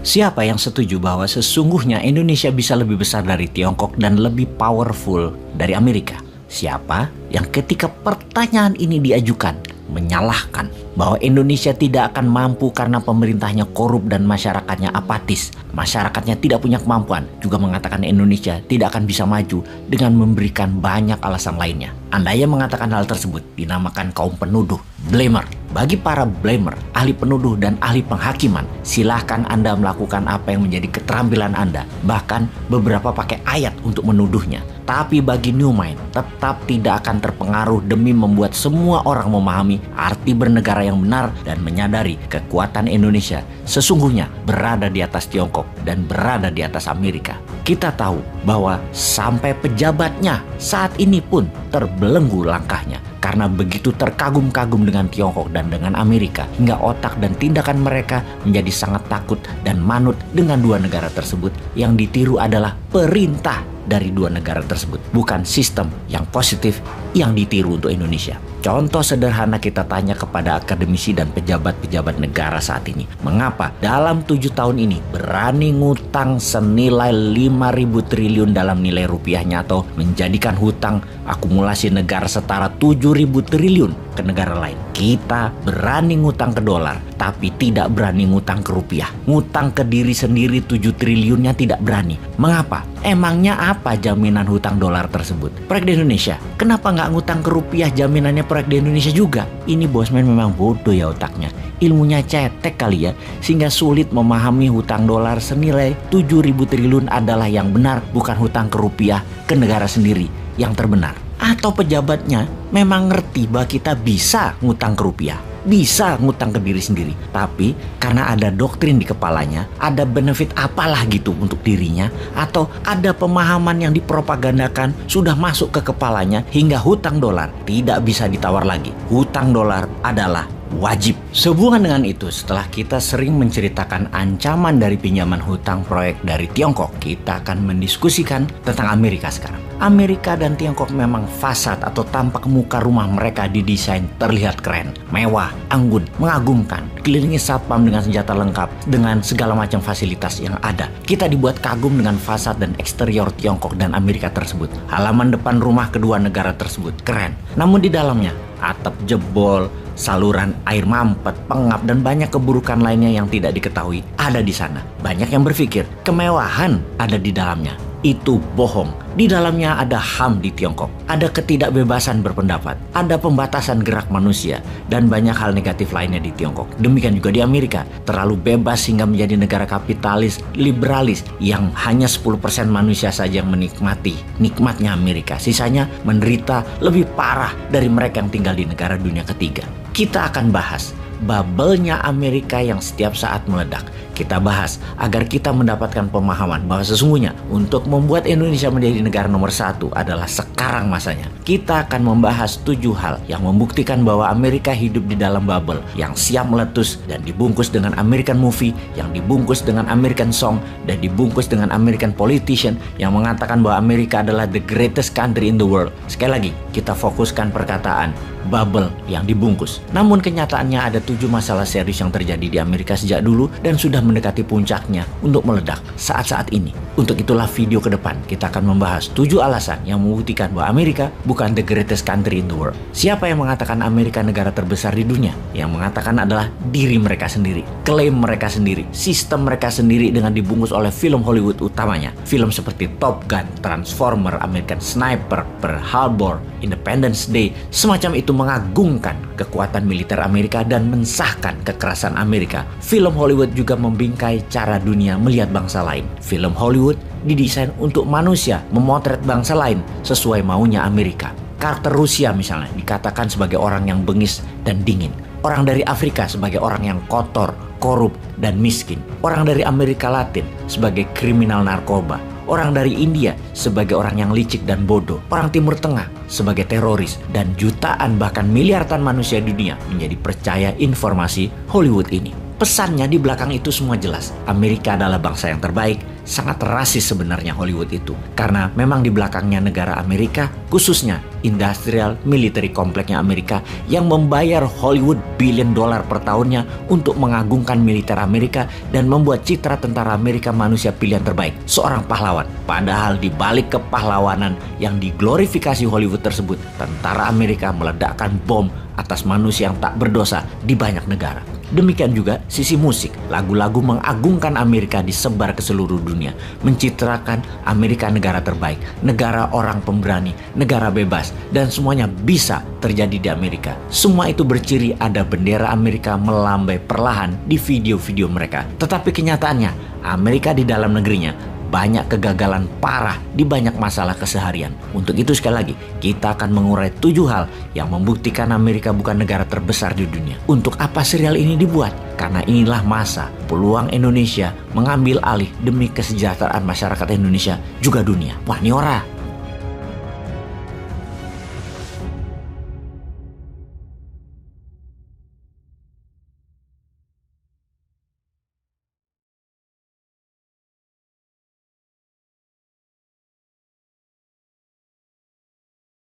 Siapa yang setuju bahwa sesungguhnya Indonesia bisa lebih besar dari Tiongkok dan lebih powerful dari Amerika? Siapa yang ketika pertanyaan ini diajukan menyalahkan bahwa Indonesia tidak akan mampu karena pemerintahnya korup dan masyarakatnya apatis, masyarakatnya tidak punya kemampuan, juga mengatakan Indonesia tidak akan bisa maju dengan memberikan banyak alasan lainnya? Anda yang mengatakan hal tersebut dinamakan kaum penuduh, blamer. Bagi para blamer, ahli penuduh dan ahli penghakiman, silahkan Anda melakukan apa yang menjadi keterampilan Anda, bahkan beberapa pakai ayat untuk menuduhnya. Tapi bagi New Mind tetap tidak akan terpengaruh demi membuat semua orang memahami arti bernegara yang benar dan menyadari kekuatan Indonesia sesungguhnya berada di atas Tiongkok dan berada di atas Amerika. Kita tahu bahwa sampai pejabatnya saat ini pun terbelenggu langkahnya karena begitu terkagum-kagum dengan Tiongkok dan dengan Amerika, hingga otak dan tindakan mereka menjadi sangat takut dan manut dengan dua negara tersebut. Yang ditiru adalah perintah dari dua negara tersebut, bukan sistem yang positif yang ditiru untuk Indonesia. Contoh sederhana kita tanya kepada akademisi dan pejabat-pejabat negara saat ini. Mengapa dalam 7 tahun ini berani ngutang senilai 5.000 triliun dalam nilai rupiahnya atau menjadikan hutang akumulasi negara setara 7.000 triliun ke negara lain. Kita berani ngutang ke dolar tapi tidak berani ngutang ke rupiah. Ngutang ke diri sendiri 7 triliunnya tidak berani. Mengapa? Emangnya apa jaminan hutang dolar tersebut? Proyek di Indonesia, kenapa nggak ngutang ke rupiah jaminannya proyek di Indonesia juga? Ini bosman memang bodoh ya otaknya. Ilmunya cetek kali ya, sehingga sulit memahami hutang dolar senilai 7.000 triliun adalah yang benar, bukan hutang ke rupiah ke negara sendiri yang terbenar. Atau pejabatnya memang ngerti bahwa kita bisa ngutang ke rupiah, bisa ngutang ke diri sendiri, tapi karena ada doktrin di kepalanya, ada benefit apalah gitu untuk dirinya, atau ada pemahaman yang dipropagandakan sudah masuk ke kepalanya hingga hutang dolar tidak bisa ditawar lagi. Hutang dolar adalah wajib. Sehubungan dengan itu, setelah kita sering menceritakan ancaman dari pinjaman hutang proyek dari Tiongkok, kita akan mendiskusikan tentang Amerika sekarang. Amerika dan Tiongkok memang fasad atau tampak muka rumah mereka didesain terlihat keren, mewah, anggun, mengagumkan, dikelilingi satpam dengan senjata lengkap, dengan segala macam fasilitas yang ada. Kita dibuat kagum dengan fasad dan eksterior Tiongkok dan Amerika tersebut. Halaman depan rumah kedua negara tersebut keren, namun di dalamnya atap jebol, saluran air mampet, pengap, dan banyak keburukan lainnya yang tidak diketahui ada di sana. Banyak yang berpikir kemewahan ada di dalamnya. Itu bohong. Di dalamnya ada HAM di Tiongkok, ada ketidakbebasan berpendapat, ada pembatasan gerak manusia, dan banyak hal negatif lainnya di Tiongkok. Demikian juga di Amerika, terlalu bebas hingga menjadi negara kapitalis, liberalis, yang hanya 10% manusia saja yang menikmati nikmatnya Amerika. Sisanya menderita lebih parah dari mereka yang tinggal di negara dunia ketiga. Kita akan bahas bubble-nya Amerika yang setiap saat meledak. Kita bahas agar kita mendapatkan pemahaman bahwa sesungguhnya untuk membuat Indonesia menjadi negara nomor 1 adalah sekarang masanya. Kita akan membahas 7 hal yang membuktikan bahwa Amerika hidup di dalam bubble yang siap meletus dan dibungkus dengan American movie, yang dibungkus dengan American song, dan dibungkus dengan American politician yang mengatakan bahwa Amerika adalah the greatest country in the world. Sekali lagi, kita fokuskan perkataan bubble yang dibungkus. Namun kenyataannya ada 7 masalah serius yang terjadi di Amerika sejak dulu dan sudah mendekati puncaknya untuk meledak saat-saat ini. Untuk itulah video ke depan kita akan membahas 7 alasan yang membuktikan bahwa Amerika bukan the greatest country in the world. Siapa yang mengatakan Amerika negara terbesar di dunia? Yang mengatakan adalah diri mereka sendiri, klaim mereka sendiri, sistem mereka sendiri dengan dibungkus oleh film Hollywood utamanya. Film seperti Top Gun, Transformer, American Sniper, Pearl Harbor, Independence Day, semacam itu mengagungkan kekuatan militer Amerika dan mensahkan kekerasan Amerika. Film Hollywood juga membingkai cara dunia melihat bangsa lain. Film Hollywood didesain untuk manusia memotret bangsa lain sesuai maunya Amerika. Karakter Rusia misalnya dikatakan sebagai orang yang bengis dan dingin. Orang dari Afrika sebagai orang yang kotor, korup, dan miskin. Orang dari Amerika Latin sebagai kriminal narkoba. Orang dari India sebagai orang yang licik dan bodoh. Orang Timur Tengah sebagai teroris. Dan jutaan bahkan miliaran manusia di dunia menjadi percaya informasi Hollywood ini. Pesannya di belakang itu semua jelas. Amerika adalah bangsa yang terbaik sangat rasis sebenarnya Hollywood itu. Karena memang di belakangnya negara Amerika, khususnya industrial military kompleknya Amerika yang membayar Hollywood billion dollar per tahunnya untuk mengagungkan militer Amerika dan membuat citra tentara Amerika manusia pilihan terbaik, seorang pahlawan. Padahal di balik kepahlawanan yang diglorifikasi Hollywood tersebut, tentara Amerika meledakkan bom atas manusia yang tak berdosa di banyak negara. Demikian juga sisi musik, lagu-lagu mengagungkan Amerika disebar ke seluruh dunia, mencitrakan Amerika negara terbaik, negara orang pemberani, negara bebas, dan semuanya bisa terjadi di Amerika. Semua itu berciri ada bendera Amerika melambai perlahan di video-video mereka. Tetapi kenyataannya, Amerika di dalam negerinya banyak kegagalan parah di banyak masalah keseharian. Untuk itu sekali lagi, kita akan mengurai 7 hal yang membuktikan Amerika bukan negara terbesar di dunia. Untuk apa serial ini dibuat? Karena inilah masa peluang Indonesia mengambil alih demi kesejahteraan masyarakat Indonesia juga dunia. Wah, ini ora.